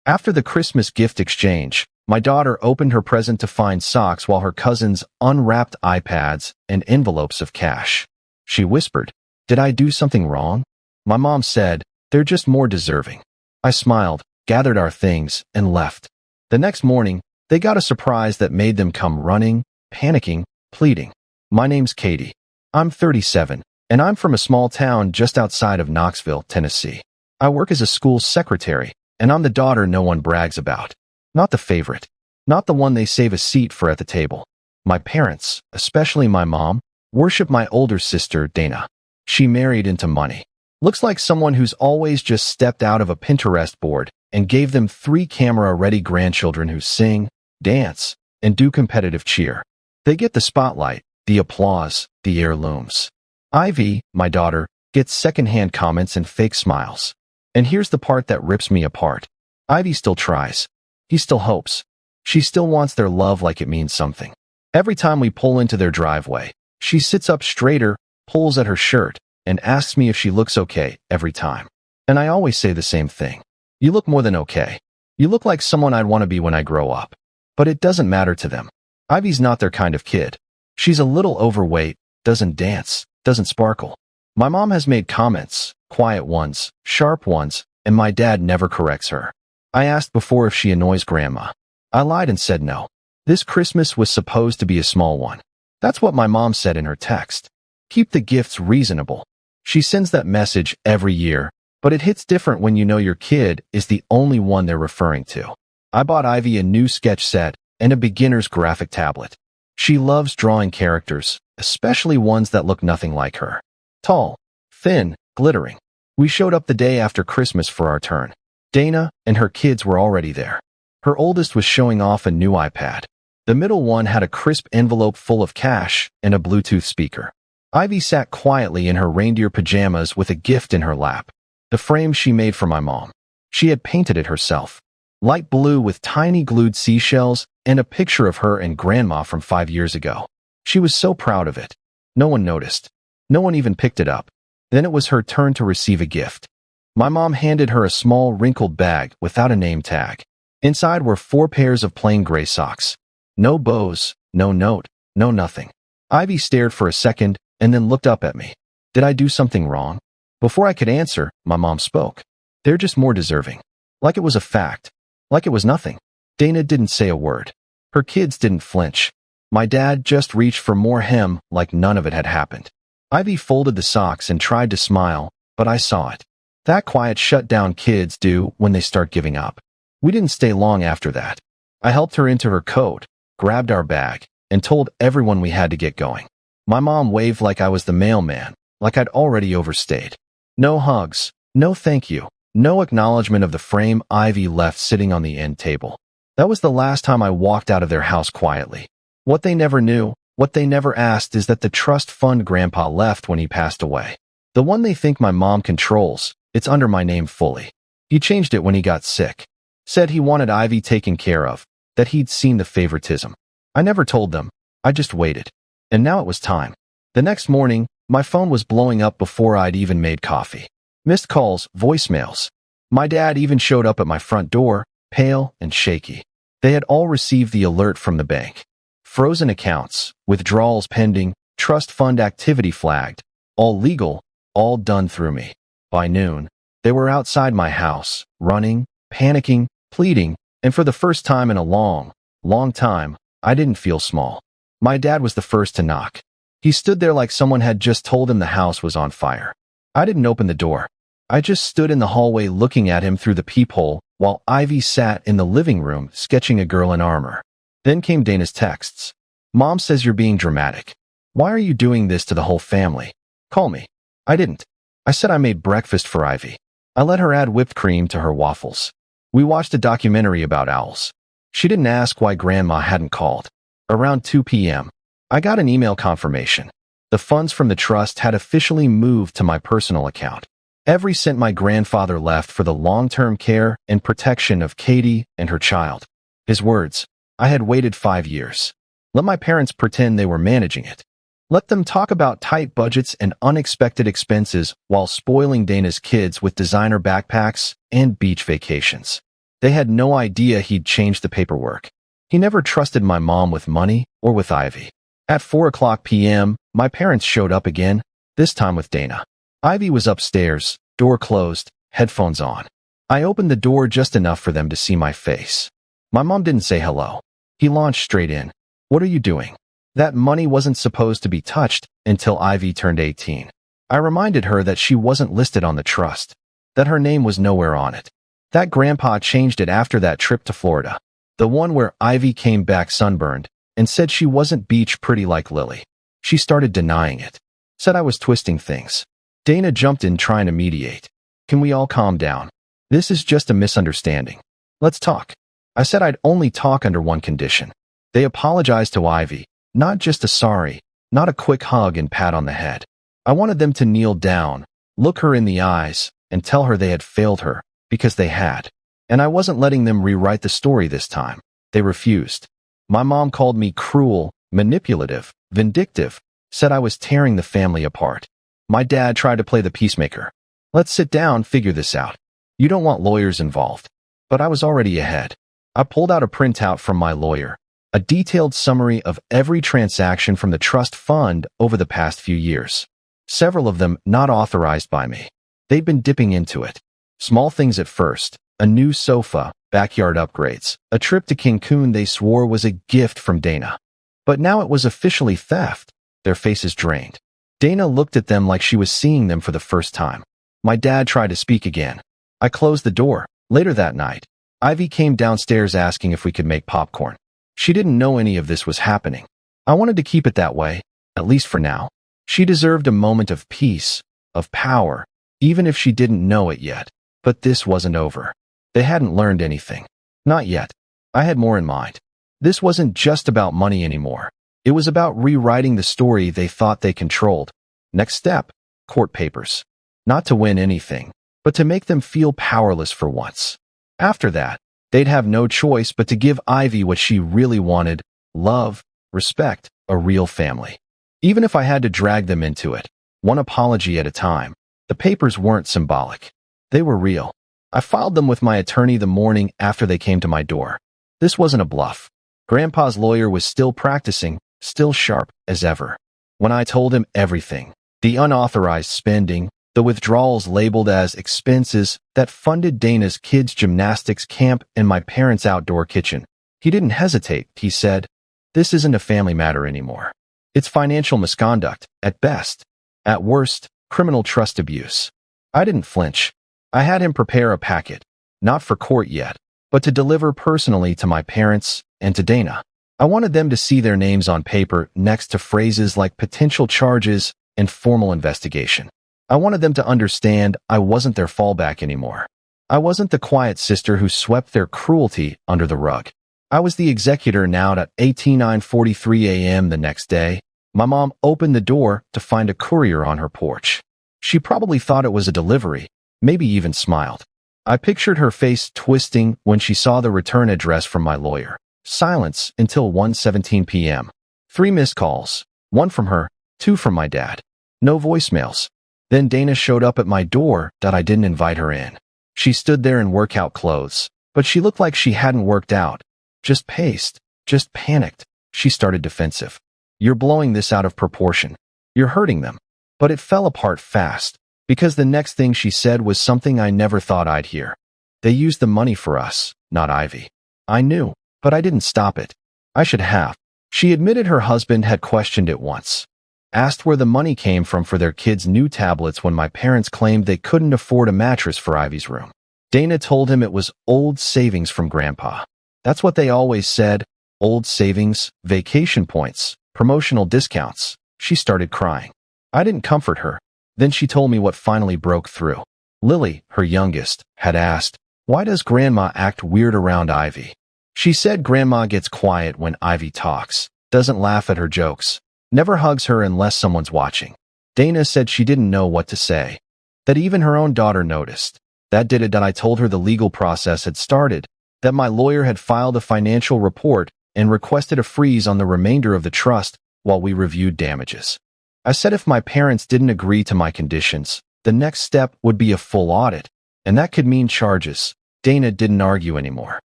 After the Christmas gift exchange, my daughter opened her present to find socks while her cousins unwrapped iPads and envelopes of cash. She whispered, "Did I do something wrong?" My mom said, "They're just more deserving." I smiled, gathered our things, and left. The next morning, they got a surprise that made them come running, panicking, pleading. My name's Katie. I'm 37, and I'm from a small town just outside of Knoxville, Tennessee. I work as a school secretary, and I'm the daughter no one brags about. Not the favorite. Not the one they save a seat for at the table. My parents, especially my mom, worship my older sister, Dana. She married into money. Looks like someone who's always just stepped out of a Pinterest board and gave them 3 camera-ready grandchildren who sing, dance, and do competitive cheer. They get the spotlight, the applause, the heirlooms. Ivy, my daughter, gets secondhand comments and fake smiles. And here's the part that rips me apart. Ivy still tries. He still hopes. She still wants their love like it means something. Every time we pull into their driveway, she sits up straighter, pulls at her shirt, and asks me if she looks okay every time. And I always say the same thing. You look more than okay. You look like someone I'd want to be when I grow up. But it doesn't matter to them. Ivy's not their kind of kid. She's a little overweight, doesn't dance, doesn't sparkle. My mom has made comments, quiet ones, sharp ones, and my dad never corrects her. I asked before if she annoys Grandma. I lied and said no. This Christmas was supposed to be a small one. That's what my mom said in her text. Keep the gifts reasonable. She sends that message every year, but it hits different when you know your kid is the only one they're referring to. I bought Ivy a new sketch set and a beginner's graphic tablet. She loves drawing characters, especially ones that look nothing like her. Tall, thin, glittering. We showed up the day after Christmas for our turn. Dana and her kids were already there. Her oldest was showing off a new iPad. The middle one had a crisp envelope full of cash and a Bluetooth speaker. Ivy sat quietly in her reindeer pajamas with a gift in her lap. The frame she made for my mom. She had painted it herself. Light blue with tiny glued seashells and a picture of her and Grandma from 5 years ago. She was so proud of it. No one noticed. No one even picked it up. Then it was her turn to receive a gift. My mom handed her a small wrinkled bag without a name tag. Inside were 4 pairs of plain gray socks. No bows, no note, no nothing. Ivy stared for a second and then looked up at me. Did I do something wrong? Before I could answer, my mom spoke. They're just more deserving. Like it was a fact. Like it was nothing. Dana didn't say a word. Her kids didn't flinch. My dad just reached for more hem like none of it had happened. Ivy folded the socks and tried to smile, but I saw it. That quiet shutdown kids do when they start giving up. We didn't stay long after that. I helped her into her coat, grabbed our bag, and told everyone we had to get going. My mom waved like I was the mailman, like I'd already overstayed. No hugs, no thank you, no acknowledgement of the frame Ivy left sitting on the end table. That was the last time I walked out of their house quietly. What they never knew, what they never asked is that the trust fund Grandpa left when he passed away. The one they think my mom controls, it's under my name fully. He changed it when he got sick. Said he wanted Ivy taken care of, that he'd seen the favoritism. I never told them. I just waited. And now it was time. The next morning, my phone was blowing up before I'd even made coffee. Missed calls, voicemails. My dad even showed up at my front door, pale and shaky. They had all received the alert from the bank. Frozen accounts, withdrawals pending, trust fund activity flagged. All legal, all done through me. By noon, they were outside my house, running, panicking, pleading, and for the first time in a long, long time, I didn't feel small. My dad was the first to knock. He stood there like someone had just told him the house was on fire. I didn't open the door. I just stood in the hallway looking at him through the peephole while Ivy sat in the living room sketching a girl in armor. Then came Dana's texts. Mom says you're being dramatic. Why are you doing this to the whole family? Call me. I didn't. I said I made breakfast for Ivy. I let her add whipped cream to her waffles. We watched a documentary about owls. She didn't ask why Grandma hadn't called. Around 2 p.m., I got an email confirmation. The funds from the trust had officially moved to my personal account. Every cent my grandfather left for the long-term care and protection of Katie and her child. His words, I had waited 5 years. Let my parents pretend they were managing it. Let them talk about tight budgets and unexpected expenses while spoiling Dana's kids with designer backpacks and beach vacations. They had no idea he'd changed the paperwork. He never trusted my mom with money or with Ivy. At 4 p.m., my parents showed up again, this time with Dana. Ivy was upstairs, door closed, headphones on. I opened the door just enough for them to see my face. My mom didn't say hello. He launched straight in. What are you doing? That money wasn't supposed to be touched until Ivy turned 18. I reminded her that she wasn't listed on the trust, that her name was nowhere on it, that Grandpa changed it after that trip to Florida, the one where Ivy came back sunburned and said she wasn't beach pretty like Lily. She started denying it, said I was twisting things. Dana jumped in trying to mediate. Can we all calm down? This is just a misunderstanding. Let's talk. I said I'd only talk under one condition. They apologized to Ivy, not just a sorry, not a quick hug and pat on the head. I wanted them to kneel down, look her in the eyes, and tell her they had failed her, because they had. And I wasn't letting them rewrite the story this time. They refused. My mom called me cruel, manipulative, vindictive, said I was tearing the family apart. My dad tried to play the peacemaker. Let's sit down, figure this out. You don't want lawyers involved. But I was already ahead. I pulled out a printout from my lawyer, a detailed summary of every transaction from the trust fund over the past few years. Several of them not authorized by me. They'd been dipping into it. Small things at first, a new sofa, backyard upgrades, a trip to Cancun they swore was a gift from Dana. But now it was officially theft. Their faces drained. Dana looked at them like she was seeing them for the first time. My dad tried to speak again. I closed the door. Later that night, Ivy came downstairs asking if we could make popcorn. She didn't know any of this was happening. I wanted to keep it that way, at least for now. She deserved a moment of peace, of power, even if she didn't know it yet. But this wasn't over. They hadn't learned anything. Not yet. I had more in mind. This wasn't just about money anymore. It was about rewriting the story they thought they controlled. Next step, court papers. Not to win anything, but to make them feel powerless for once. After that, they'd have no choice but to give Ivy what she really wanted: love, respect, a real family. Even if I had to drag them into it, one apology at a time, the papers weren't symbolic. They were real. I filed them with my attorney the morning after they came to my door. This wasn't a bluff. Grandpa's lawyer was still practicing, still sharp as ever. When I told him everything, the unauthorized spending, the withdrawals labeled as expenses that funded Dana's kids' gymnastics camp and my parents' outdoor kitchen, he didn't hesitate. He said, "This isn't a family matter anymore. It's financial misconduct, at best. At worst, criminal trust abuse." I didn't flinch. I had him prepare a packet, not for court yet, but to deliver personally to my parents and to Dana. I wanted them to see their names on paper next to phrases like potential charges and formal investigation. I wanted them to understand I wasn't their fallback anymore. I wasn't the quiet sister who swept their cruelty under the rug. I was the executor now. At 9:43 a.m. the next day, my mom opened the door to find a courier on her porch. She probably thought it was a delivery, maybe even smiled. I pictured her face twisting when she saw the return address from my lawyer. Silence until 1:17 p.m. 3 missed calls, 1 from her, 2 from my dad. No voicemails. Then Dana showed up at my door. I didn't invite her in. She stood there in workout clothes, but she looked like she hadn't worked out. Just paced, just panicked. She started defensive. "You're blowing this out of proportion. You're hurting them." But it fell apart fast, because the next thing she said was something I never thought I'd hear. "They used the money for us, not Ivy." I knew, but I didn't stop it. I should have. She admitted her husband had questioned it once. Asked where the money came from for their kids' new tablets when my parents claimed they couldn't afford a mattress for Ivy's room. Dana told him it was old savings from Grandpa. That's what they always said: old savings, vacation points, promotional discounts. She started crying. I didn't comfort her. Then she told me what finally broke through. Lily, her youngest, had asked, "Why does Grandma act weird around Ivy?" She said Grandma gets quiet when Ivy talks, doesn't laugh at her jokes, never hugs her unless someone's watching. Dana said she didn't know what to say, that even her own daughter noticed. That did it. That I told her the legal process had started, that my lawyer had filed a financial report and requested a freeze on the remainder of the trust while we reviewed damages. I said if my parents didn't agree to my conditions, the next step would be a full audit, and that could mean charges, Dana didn't argue anymore.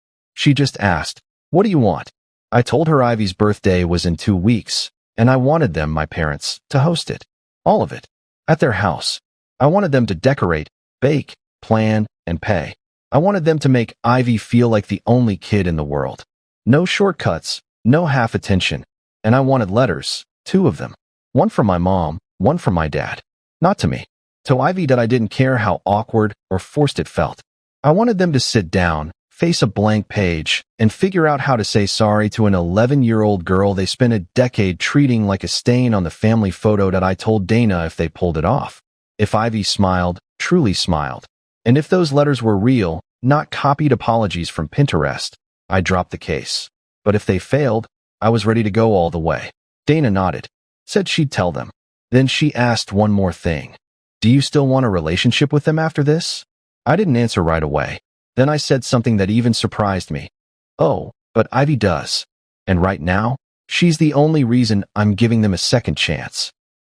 She just asked, "What do you want?" I told her Ivy's birthday was in 2 weeks, and I wanted them, my parents, to host it. All of it. At their house. I wanted them to decorate, bake, plan, and pay. I wanted them to make Ivy feel like the only kid in the world. No shortcuts, no half attention. And I wanted letters, 2 of them. One from my mom, one from my dad. Not to me. To Ivy that I didn't care how awkward or forced it felt. I wanted them to sit down, face a blank page, and figure out how to say sorry to an 11-year-old girl they spent a decade treating like a stain on the family photo that I told Dana if they pulled it off. If Ivy smiled, truly smiled. And if those letters were real, not copied apologies from Pinterest, I dropped the case. But if they failed, I was ready to go all the way. Dana nodded, said she'd tell them. Then she asked one more thing. "Do you still want a relationship with them after this?" I didn't answer right away. Then I said something that even surprised me. "Oh, but Ivy does. And right now, she's the only reason I'm giving them a second chance."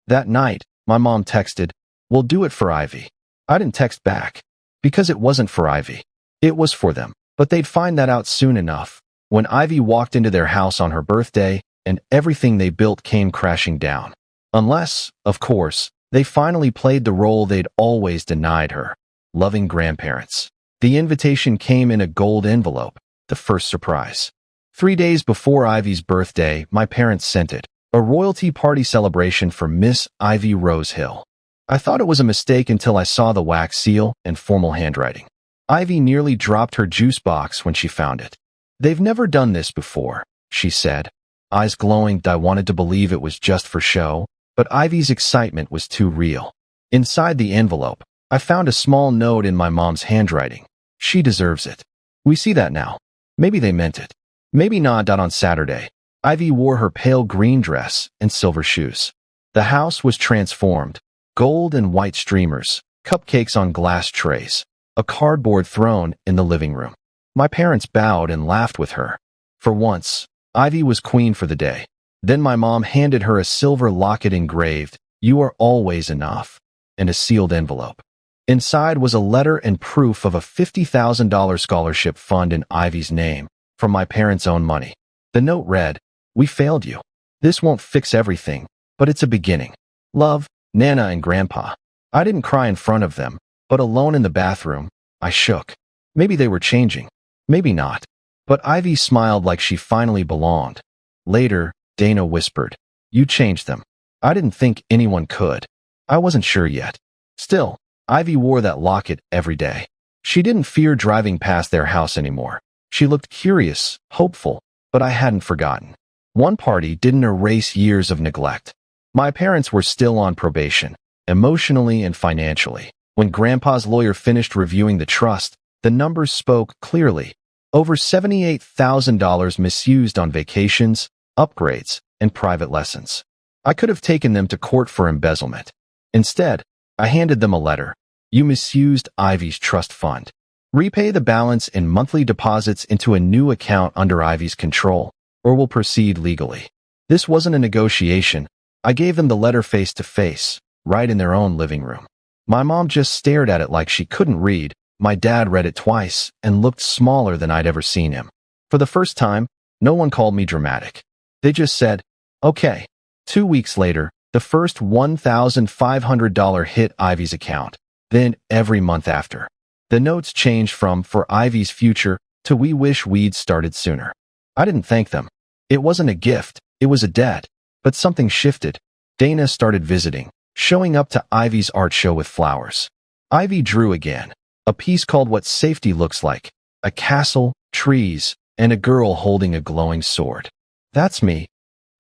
That night, my mom texted, "We'll do it for Ivy." I didn't text back. Because it wasn't for Ivy. It was for them. But they'd find that out soon enough. When Ivy walked into their house on her birthday, and everything they built came crashing down. Unless, of course, they finally played the role they'd always denied her. Loving grandparents. The invitation came in a gold envelope, the first surprise. 3 days before Ivy's birthday, my parents sent it. A royalty party celebration for Miss Ivy Rosehill. I thought it was a mistake until I saw the wax seal and formal handwriting. Ivy nearly dropped her juice box when she found it. "They've never done this before," she said. Eyes glowing, I wanted to believe it was just for show, but Ivy's excitement was too real. Inside the envelope, I found a small note in my mom's handwriting. "She deserves it. We see that now." Maybe they meant it. Maybe not. On Saturday, Ivy wore her pale green dress and silver shoes. The house was transformed. Gold and white streamers, cupcakes on glass trays, a cardboard throne in the living room. My parents bowed and laughed with her. For once, Ivy was queen for the day. Then my mom handed her a silver locket engraved, "You are always enough," and a sealed envelope. Inside was a letter and proof of a $50,000 scholarship fund in Ivy's name, from my parents' own money. The note read, "We failed you. This won't fix everything, but it's a beginning. Love, Nana and Grandpa." I didn't cry in front of them, but alone in the bathroom, I shook. Maybe they were changing. Maybe not. But Ivy smiled like she finally belonged. Later, Dana whispered, "You changed them." I didn't think anyone could. I wasn't sure yet. Still, Ivy wore that locket every day. She didn't fear driving past their house anymore. She looked curious, hopeful, but I hadn't forgotten. One party didn't erase years of neglect. My parents were still on probation, emotionally and financially. When Grandpa's lawyer finished reviewing the trust, the numbers spoke clearly. Over $78,000 misused on vacations, upgrades, and private lessons. I could have taken them to court for embezzlement. Instead, I handed them a letter. "You misused Ivy's trust fund. Repay the balance in monthly deposits into a new account under Ivy's control, or we'll proceed legally." This wasn't a negotiation. I gave them the letter face to face, right in their own living room. My mom just stared at it like she couldn't read. My dad read it twice and looked smaller than I'd ever seen him. For the first time, no one called me dramatic. They just said, "Okay." 2 weeks later, the first $1,500 hit Ivy's account. Then every month after. The notes changed from "For Ivy's future" to "We wish we'd started sooner." I didn't thank them. It wasn't a gift, it was a debt. But something shifted. Dana started visiting, showing up to Ivy's art show with flowers. Ivy drew again. A piece called "What Safety Looks Like." A castle, trees, and a girl holding a glowing sword. "That's me,"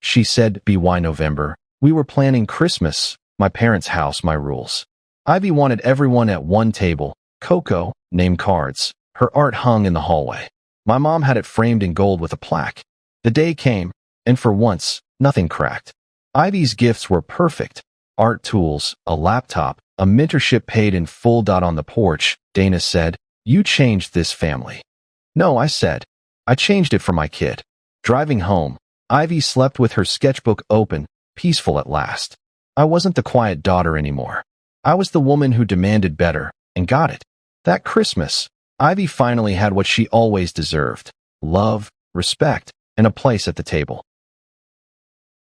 she said. "By November, we were planning Christmas, my parents' house, my rules." Ivy wanted everyone at one table, Coco, name cards. Her art hung in the hallway. My mom had it framed in gold with a plaque. The day came, and for once, nothing cracked. Ivy's gifts were perfect. Art tools, a laptop, a mentorship paid in full. On the porch, Dana said, "You changed this family." "No," I said. "I changed it for my kid." Driving home, Ivy slept with her sketchbook open, peaceful at last. I wasn't the quiet daughter anymore. I was the woman who demanded better, and got it. That Christmas, Ivy finally had what she always deserved: love, respect, and a place at the table.